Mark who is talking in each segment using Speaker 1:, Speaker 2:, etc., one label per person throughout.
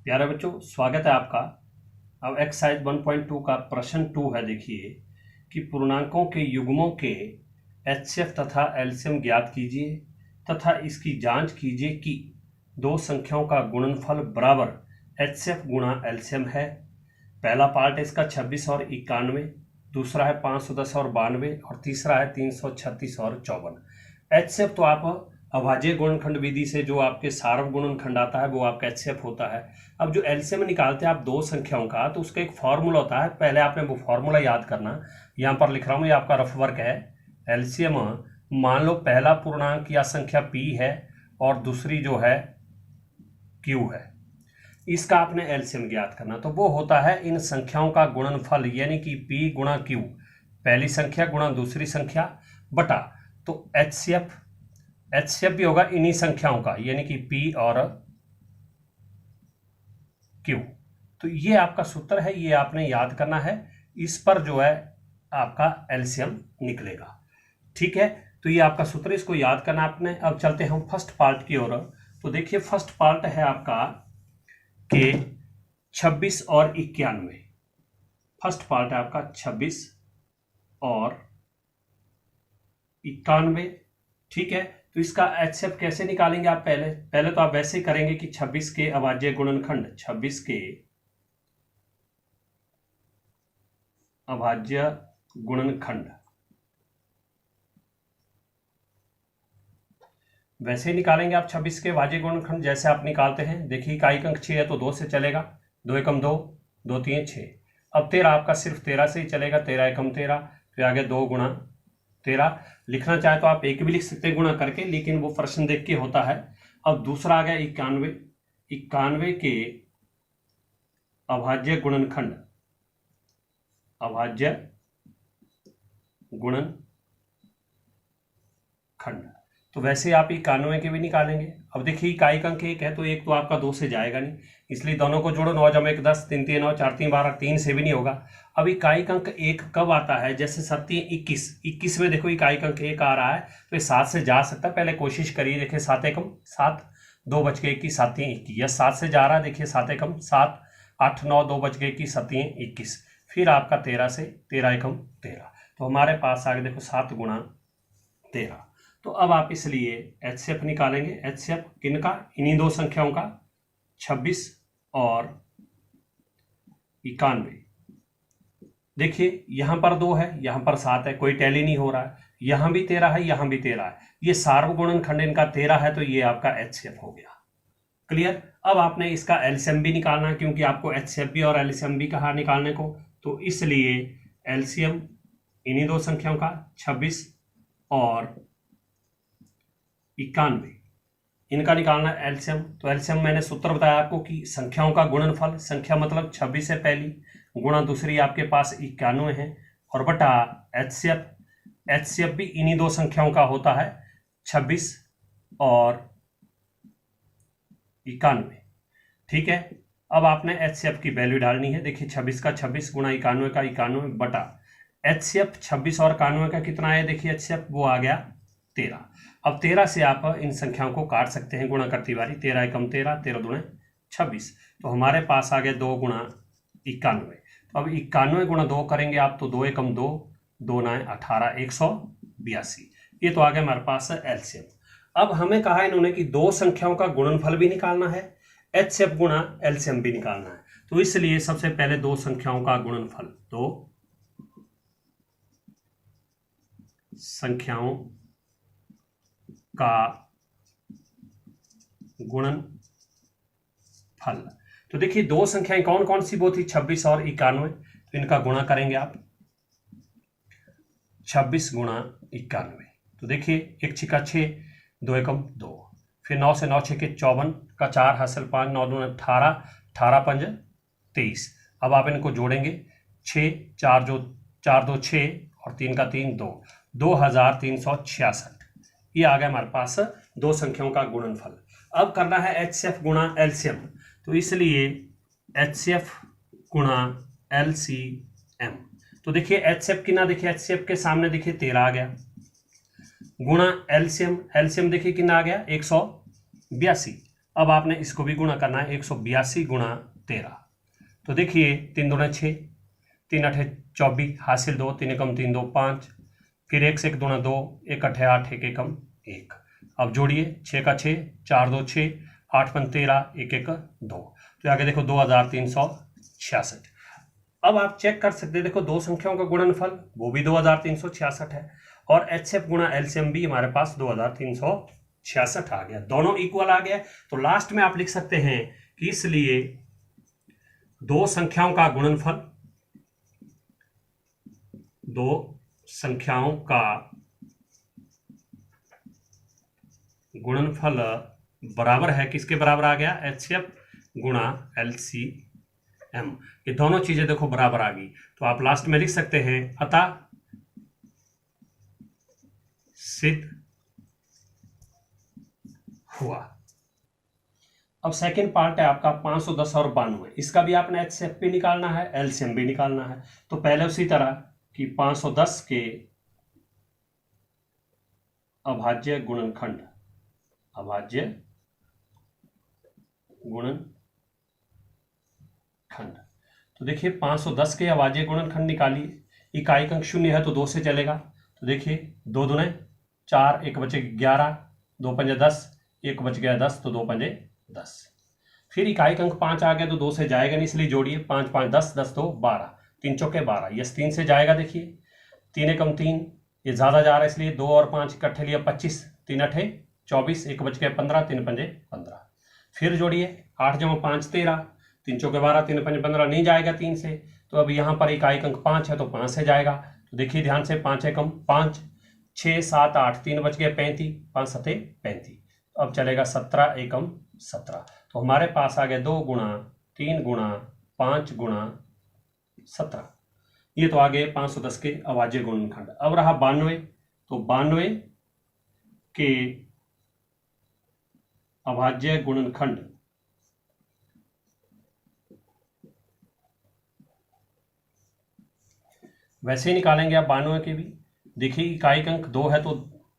Speaker 1: प्यारे बच्चों, स्वागत है आपका। अब एक्सरसाइज 1.2 का प्रश्न 2 है। देखिए कि पूर्णांकों के युग्मों के एचसीएफ तथा एलसीएम ज्ञात कीजिए तथा इसकी जांच कीजिए कि दो संख्याओं का गुणनफल बराबर एचसीएफ गुणा एलसीएम है। पहला पार्ट है इसका 26 और 91, दूसरा है 510 और 92 और तीसरा है 336 और 54। एचसीएफ तो आप अभाज्य गुणनखंड विधि से जो आपके सार्व गुणनखंड आता है वो आपका एचसीएफ होता है। अब जो एलसीएम निकालते हैं आप दो संख्याओं का, तो उसका एक फॉर्मूला होता है। पहले आपने वो फॉर्मूला याद करना। यहाँ पर लिख रहा हूँ, ये आपका रफ वर्क है। एलसीएम मान लो पहला पूर्णांक या संख्या पी है और दूसरी जो है क्यू है, इसका आपने एलसीएम ज्ञात करना। तो वो होता है इन संख्याओं का गुणनफल, यानी कि पी गुणा क्यू, पहली संख्या गुणा दूसरी संख्या बटा, तो एचसीएफ भी होगा इन्हीं संख्याओं का, यानी कि पी और क्यू। तो ये आपका सूत्र है, ये आपने याद करना है। इस पर जो है आपका एलसीएम निकलेगा। ठीक है, तो ये आपका सूत्र, इसको याद करना आपने। अब चलते हैं हम फर्स्ट पार्ट की ओर। तो देखिए फर्स्ट पार्ट है आपका के 26 और 91। फर्स्ट पार्ट है आपका 26 और 91। ठीक है, तो इसका एचसीएफ कैसे निकालेंगे आप? पहले तो आप वैसे ही करेंगे कि 26 के अभाज्य गुणनखंड, 26 के अभाज्य गुणनखंड वैसे ही निकालेंगे आप 26 के अभाज्य गुणनखंड जैसे आप निकालते हैं। देखिए इकाई अंक 6 है तो 2 से चलेगा, 2 एकम 2, 2 3 6। अब 13 आपका सिर्फ 13 से ही चलेगा, 13 एकम 13, फिर आगे 2 गुणा 13। लिखना चाहे तो आप एक भी लिख सकते हैं गुणा करके, लेकिन वो प्रश्न देख के होता है। अब दूसरा आ गया 91, 91 के अभाज्य गुणनखंड, अभाज्य गुणनखंड, तो वैसे आप 91 के भी निकालेंगे। अब देखिए इकाई अंक 1 है तो एक तो आपका 2 से जाएगा नहीं, इसलिए दोनों को जोड़ो, 9 जमा 1 10, 3 3 9, 4 3 12, 3 से भी नहीं होगा। अब इकाई अंक 1 कब आता है? जैसे 7 3 21, 21 में देखो इकाई अंक 1 आ रहा है तो ये 7 से जा सकता है। पहले कोशिश करिए, देखिए 7 एकम 7, 2 बच गए 21, 7 3 21, या 7 से जा रहा है, देखिए 7 एकम 7, 8 9, 2 बच गए 21, 7 3 21, फिर आपका 13 से 13 एकम 13। तो हमारे पास आ गया देखो 7 गुणा 13। तो अब आप इसलिए एचसीएफ निकालेंगे। एचसीएफ किनका? इन्हीं दो संख्याओं का, 26 और 91। देखिए यहां पर 2 है, यहां पर 7 है, कोई टैली नहीं हो रहा है। यहां भी 13 है, यहां भी 13 है, ये सार्वगुणनखंड इनका 13 है, तो ये आपका एचसीएफ हो गया। क्लियर? अब आपने इसका एलसीएम भी निकालना है, क्योंकि आपको एचसीएफ भी और एलसीएम भी कहा निकालने को। तो इसलिए एलसीएम इन्हीं दो संख्याओं का, 26 और 91, इनका निकालना एलसीएम। तो एलसीएम मैंने सूत्र बताया आपको कि संख्याओं का गुणनफल, संख्या मतलब 26 है पहली, गुणा दूसरी आपके पास 91 है, और बटा एचसीएफ। एचसीएफ भी इन्हीं दो संख्याओं का होता है, 26 और 91। ठीक है, अब आपने एचसीएफ की वैल्यू डालनी है। देखिए 26 का 26 गुणा 91 का 91 बटा एचसीएफ 26 और 91 का कितना है? देखिए एचसीएफ वो आ गया 13। अब 13 से आप इन संख्याओं को काट सकते हैं गुणा करती बारी, 13 एकम 13, 13 दूने 26। तो हमारे पास आ गया 2 गुणा 91। तो अब 91 गुणा 2 करेंगे आप तो 2 एकम 2, 2 9 18, 182। ये तो आ गया हमारे पास एलसीएम। अब हमें कहा इन्होंने कि दो संख्याओं का गुणनफल भी निकालना है, एचसीएफ गुणा एलसीएम भी निकालना है। तो इसलिए सबसे पहले दो संख्याओं का गुणनफल, दो संख्याओं का गुणनफल। तो देखिए दो संख्याएं कौन कौन सी वो थी? 26 और 91। तो इनका गुणा करेंगे आप, 26 गुणा 91। तो देखिए 1 छिका 6, 2 एकम 2, फिर 9 से 9 छके 54 का 4 हासिल 5, 9 दूने 18, 18 पंज 23। अब आप इनको जोड़ेंगे, 6 4 जो 4 2 6 और 3 का 3 2, 2366। ये आ गया हमारे पास दो संख्याओं का गुणनफल। अब करना है एचसीएफ गुणा एलसीएम। तो इसलिए एचसीएफ गुणा एलसीएम। तो देखिए एचसीएफ कितना, देखिए एचसीएफ के सामने देखिए 13 आ गया, गुणा एलसीएम, एलसीएम देखिए कितना आ गया 182। अब आपने इसको भी गुणा करना है, 182 गुणा 13। तो देखिए 3 दूना 6, 3 अठे 24, हासिल 2, 3 एकम 3 2 5, फिर 1 से 1 दूना 2, 1 अठे 8, 1 एकम 1। अब जोड़िए 6 का 6, 4 2 6, 8 पन 13, 1 1 2। तो आगे देखो 2366। अब आप चेक कर सकते हैं, देखो दो संख्याओं का गुणनफल वो भी 2366 है और एचसीएफ गुणा एलसीएम भी हमारे पास 2366 आ गया, दोनों इक्वल आ गया। तो लास्ट में आप लिख सकते हैं कि इसलिए दो संख्याओं का गुणनफल, दो संख्याओं का गुणनफल बराबर है, किसके बराबर आ गया, एचसीएफ गुणा एलसीएम। ये दोनों चीजें देखो बराबर आ गई। तो आप लास्ट में लिख सकते हैं अतः सिद्ध हुआ। अब सेकंड पार्ट है आपका 510 और 92। इसका भी आपने एचसीएफ भी निकालना है, एलसीएम भी निकालना है। तो पहले उसी तरह कि 510 के अभाज्य गुणनखंड, अभाज्य गुणनखंड। तो देखिए 510 के अभाज्य गुणनखंड निकालिए। इकाई अंक 0 है तो 2 से चलेगा। तो देखिए 2 दूने 4, 1 बचे 11, 2 पंजे 10, 1 बच गया 10, तो 2 पंजे 10। फिर इकाई अंक 5 आ गया तो 2 से जाएगा नहीं, इसलिए जोड़िए 5 5 10, 10 2 12, 3 चौके 12, यस 3 से जाएगा। देखिए 3 एकम 3, ये ज्यादा जा रहा है इसलिए 2 और 5 इकट्ठे लिया 25, 3 अठे 24, 1 बच गया 15, 3 पंजे 15। फिर जोड़िए 8 जमा 5 13, 3 चौके 12, 3 पंजे 15, नहीं जाएगा 3 से। तो अब यहाँ पर इकाई अंक 5 है तो 5 से जाएगा। तो देखिए ध्यान से 5 एकम 5, 6 7 8, 3 बच गया 35, 5 सते 35। अब चलेगा 17 एकम 17। तो हमारे पास आ गया 2 गुणा 3 गुणा 5 गुणा 17। ये तो आ गए 510 के अभाज्य गुणनखंड। अब रहा 92। तो 92 के अभाज्य गुणनखंड वैसे ही निकालेंगे आप 92 के भी। देखिए इकाई अंक 2 है तो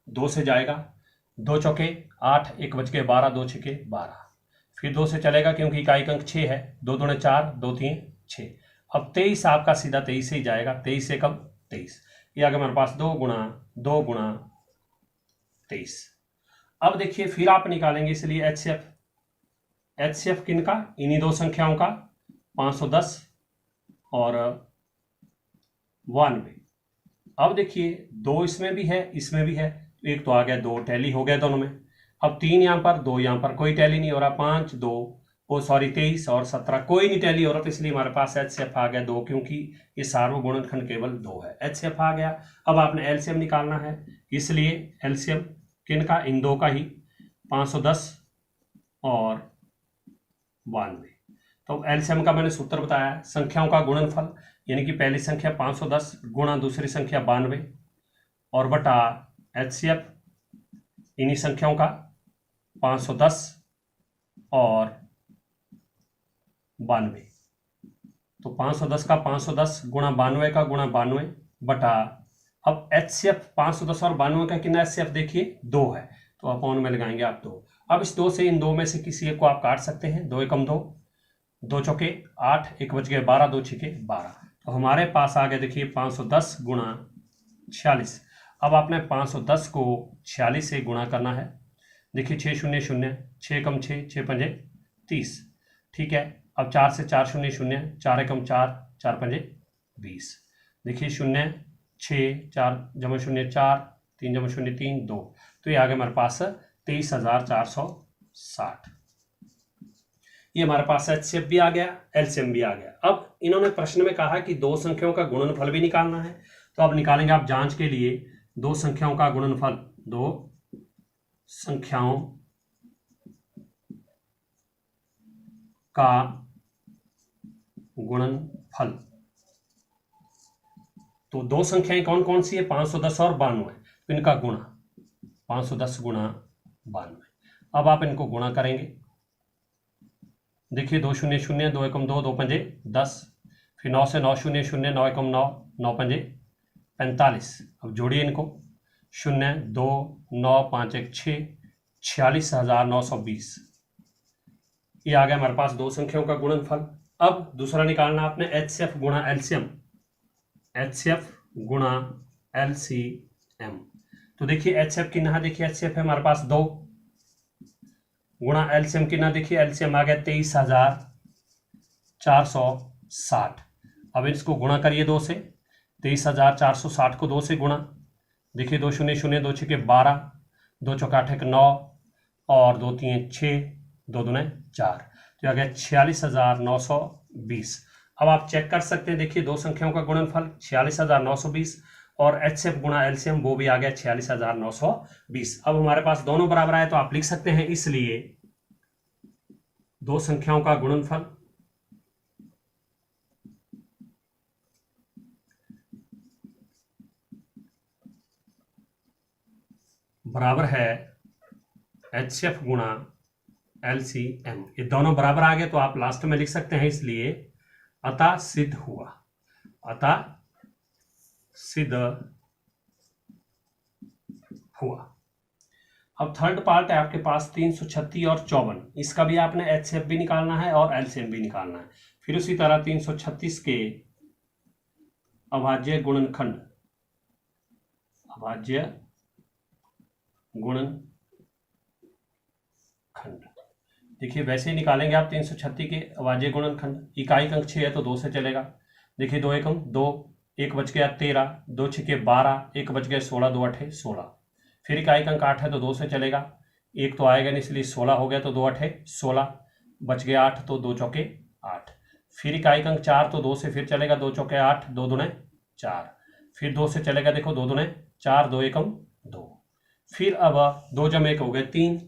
Speaker 1: 2 से जाएगा, 2 चौके 8, 1 बच के 12, 2 छके 12। फिर 2 से चलेगा क्योंकि इकाई अंक 6 है, 2 दूने 4, 2 3 6। अब 23 आपका सीधा 23 से ही जाएगा, 23 से कम 23। ये आ गया हमारे पास 2 गुणा 23। अब देखिए फिर आप निकालेंगे इसलिए एचसीएफ। एचसीएफ किनका, इन्हीं दो संख्याओं का, 510 और 92। अब देखिए 2 इसमें भी है, इसमें भी है, एक तो आ गया 2 टैली हो गया दोनों में। अब 3 यहां पर, 2 यहां पर, कोई टैली नहीं हो रहा। 5 2 ओ सॉरी 23 और 17 कोई नहीं टैली हो रहा, तो इसलिए हमारे पास एचसीएफ आ गया 2, क्योंकि ये सार्वगुणनखंड केवल 2 है। एचसीएफ आ गया। अब आपने एलसीएम निकालना है, इसलिए एलसीएम किनका, इन दो का ही, 510 और 92। तो एलसीएम का मैंने सूत्र बताया, संख्याओं का गुणनफल, यानी कि पहली संख्या 510 गुणा दूसरी संख्या 92 और बटा एचसीएफ इन्हीं संख्याओं का 510 और 92। तो 510 का 510 गुणा 92 का गुणा 92 बटा, अब एचसीएफ 510 और 92 का कितना एचसीएफ देखिए 2 है, तो अपॉन में लगाएंगे आप 2। अब इस 2 से इन 2 में से किसी एक को आप काट सकते हैं, 2 एकम 2, 2 चौके 8, 1 बच गया 12, 2 छके 12। तो हमारे पास आ गया देखिए 510 गुणा 46। अब आपने 510 को 46 से गुणा करना है। देखिए 6 0 0, 6 कम 6, 6 पंजे 30, ठीक है। अब 4 से 4 0 0, 4 एकम 4, 4 पंजे 20। देखिए 0 6, 4 जमा 0 4, 3 जमा 0 3 2। तो ये आ गया हमारे पास 23,460। ये हमारे पास एचसीएफ भी आ गया, एलसीएम भी आ गया। अब इन्होंने प्रश्न में कहा कि दो संख्याओं का गुणनफल भी निकालना है, तो अब निकालेंगे आप जांच के लिए दो संख्याओं का गुणनफल। दो संख्याओं का गुणनफल, तो दो संख्याएं कौन कौन सी है, 510 और 92, तो इनका गुणा 510 गुणा 92। अब आप इनको गुणा करेंगे। देखिए 2 0 0, 2 एकम 2, 2 पंजे 10, फिर 9 से 9 0 0, 9 एकम 9, 9 पंजे 45। अब जोड़िए इनको, 0 2 9 5 1 6, 46,920। ये आ गया हमारे पास दो संख्याओं का गुणनफल। अब दूसरा निकालना आपने HCF गुणा LCM, HCF गुणा LCM। तो देखिए HCF कितना है, देखिए HCF है हमारे पास 2 गुणा LCM कितना, देखिए LCM आ गया 23,460। अब इसको गुणा करिए 2 से, 23,460 को 2 से गुणा, देखिए 2 शून्य शून्य, 2 छक्के 12, 2 चौका 8 9 और 2 3 6, 2 दूने 4, तो आ गया 46,920। अब आप चेक कर सकते हैं, देखिए दो संख्याओं का गुणनफल 46,920 और HCF गुणा LCM वो भी आ गया 46,920। अब हमारे पास दोनों बराबर आए तो आप लिख सकते हैं, इसलिए दो संख्याओं का गुणनफल बराबर है HCF गुणा LCM। ये दोनों बराबर आ गए तो आप लास्ट में लिख सकते हैं, इसलिए अतः सिद्ध हुआ, अतः सिद्ध हुआ। अब थर्ड पार्ट है आपके पास 336 और 54। इसका भी आपने HCF भी निकालना है और LCM भी निकालना है। फिर उसी तरह 336 के अभाज्य गुणनखंड, अभाज्य गुणनखंड, देखिए वैसे ही निकालेंगे आप 336 के अभाज्य गुणनखंड। इकाई अंक 6 है तो 2 से चलेगा, देखिए 2 एकम 2, 1 बच गया 13, 2 छक्के 12, 1 बच गया 16, 2 8 16। फिर इकाई अंक 8 है तो 2 से चलेगा, 1 तो आएगा नहीं इसलिए 16 हो गया, तो 2 8 16, बच गया 8 तो 2 चौके 8। फिर इकाई अंक 4 तो 2 से फिर चलेगा, 2 चौके 8, 2 दूने 4। फिर 2 से चलेगा, देखो 2 दूने 4, 2 एकम 2। फिर अब 2 जम 1 हो गए 3,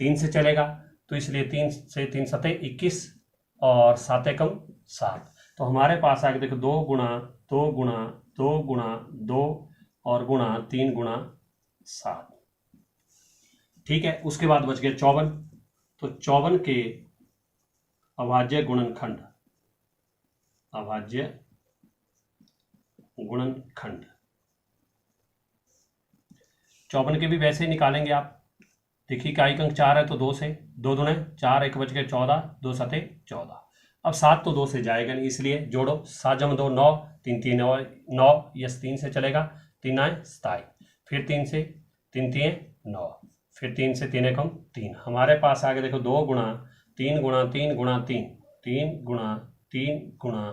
Speaker 1: 3 से चलेगा तो इसलिए 3 से 3 सते 21 और 7 एकम 7। तो हमारे पास आ गया देखो 2 गुणा 2 गुणा 2 गुणा 2 और गुणा 3 गुणा 7। ठीक है, उसके बाद बच गया 54। तो 54 के अभाज्य गुणनखंड, अभाज्य गुणनखंड 54 के भी वैसे ही निकालेंगे आप। देखिए इकाई अंक 4 है तो 2 से, 2 दूने 4, 1 बच गए 14, 2 सते 14। अब 7 तो 2 से जाएगा नहीं इसलिए जोड़ो, 7 जम 2 9, 3 3 9, यस 3 से चलेगा, 3 9 27। फिर 3 से 3 3 9, फिर 3 से 3 एकम 3। हमारे पास आ गया देखो 2 गुणा 3 गुणा 3 गुणा 3, 3 गुणा 3 गुणा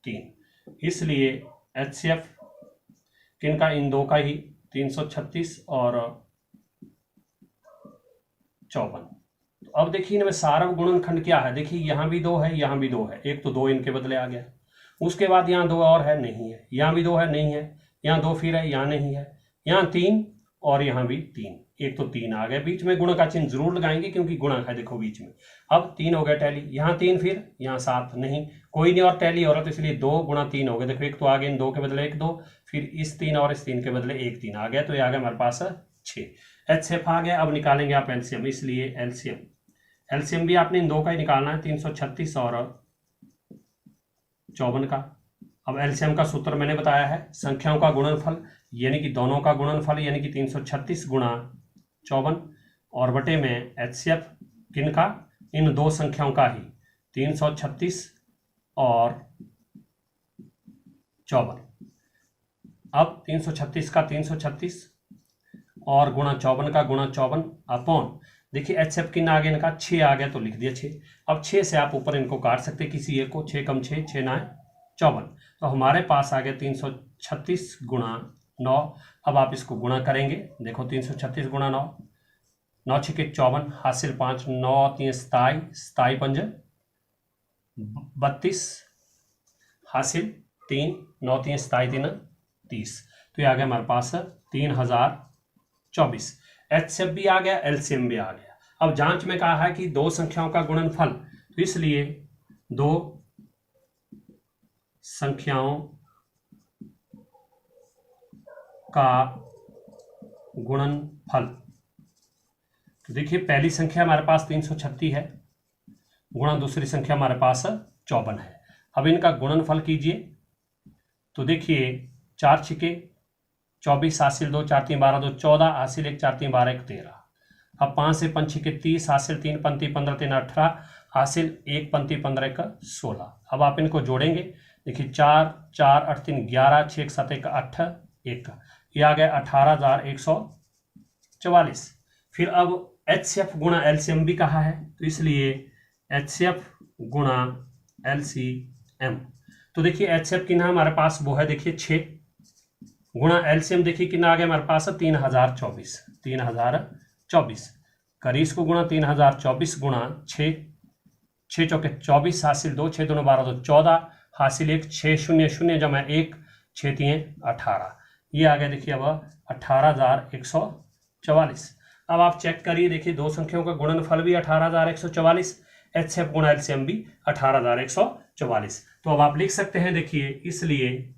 Speaker 1: 3। इसलिए HCF किनका, इन दो का ही, 336 और 54। तो अब देखिए इनमें सारव गुणनखंड क्या है, देखिए यहाँ भी 2 है, यहाँ भी 2 है, एक तो 2 इनके बदले आ गया। उसके बाद यहाँ 2 और है, नहीं है, यहाँ भी 2 है, नहीं है, यहाँ 2 फिर है, यहाँ नहीं है, यहाँ 3 और यहाँ भी 3, एक तो 3 आ गए। बीच में गुणा का चिन्ह जरूर लगाएंगे क्योंकि गुणा है देखो बीच में। अब 3 हो गया टैली, यहाँ 3, फिर यहाँ 7, नहीं कोई नहीं और टैली हो रहा, तो इसलिए 2 गुणा 3 हो गए, देखो एक तो आ गया, इन 2 के बदले 1 2, फिर इस 3 और इस 3 के बदले 1 3 आ गया, तो ये आ गया हमारे पास 6। HCF आ गया। अब निकालेंगे आप LCM, इसलिए LCM भी आपने इन दो का ही निकालना है, 336 और 54 का। अब LCM का सूत्र मैंने बताया है, संख्याओं का गुणनफल यानी कि दोनों का गुणनफल यानी कि 336 गुणा 54 और बटे में HCF किन का, इन दो संख्याओं का ही, 336 और 54। अब 336 का 336 और गुणा 54 का गुणा 54 अपॉन, देखिए HCF किन आ गया, इनका 6 आ गया तो लिख दिया 6। अब 6 से आप ऊपर इनको काट सकते किसी एक को, 6 कम 6, 6 9 54। तो हमारे पास आ गया 336 गुणा 9। अब आप इसको गुणा करेंगे, देखो 336 गुणा 9, 9 6 54, हासिल 5, 9 3 27, 27 5 32, हासिल 3, 9 3 27 3 30। तो ये आ गया हमारे पास 3024। HCF भी आ गया, LCM भी आ गया। अब जांच में कहा है कि दो संख्याओं का गुणनफल, तो इसलिए दो संख्याओं का गुणनफल, तो देखिए पहली संख्या हमारे पास 336 है, गुणा दूसरी संख्या हमारे पास 54 है। अब इनका गुणनफल कीजिए, तो देखिए 4 छिके 24, हासिल 2, 4 3 12 2 14, हासिल 1 4 3 12 1 13। अब 5 से 5 छिके 30, हासिल 3 पंती 15 3 18, हासिल 1 पंक्ति 15 का 16। अब आप इनको जोड़ेंगे, देखिए 4 4 8 3 11 6 7 1 8 1, ये आ गया 18,144। फिर अब HCF गुणा LCM भी कहा है, तो इसलिए HCF गुणा LCM, तो देखिए HCF कितना हमारे पास वो है, देखिए 6 गुणा LCM, देखिए कितना आ गया हमारे पास 3024, 3024 करिए इसको गुणा 3024 गुणा 6, 6 चौके 24 हासिल 2, 6 2 12 तो 14 हासिल 1, 6 0 0 जमा 1 6 3 18, ये आ गया देखिए अब 18,144। अब आप चेक करिए, देखिए दो संख्याओं का गुणनफल भी 18,144, HCF गुणा LCM भी 18,144। तो अब आप लिख सकते हैं, देखिए इसलिए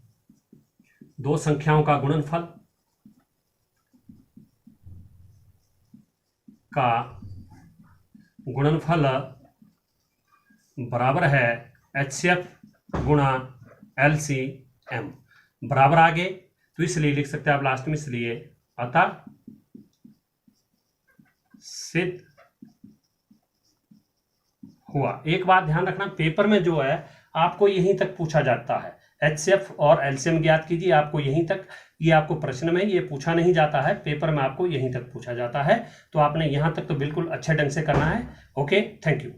Speaker 1: दो संख्याओं का गुणनफल बराबर है HCF गुणा LCM, बराबर आगे, तो इसलिए लिख सकते हैं आप लास्ट में, इसलिए अतः सिद्ध हुआ। एक बात ध्यान रखना, पेपर में जो है आपको यहीं तक पूछा जाता है, HCF और LCM ज्ञात कीजिए, आपको यहीं तक, ये आपको प्रश्न में ये पूछा नहीं जाता है, पेपर में आपको यहीं तक पूछा जाता है। तो आपने यहां तक तो बिल्कुल अच्छे ढंग से करना है। Okay, thank you.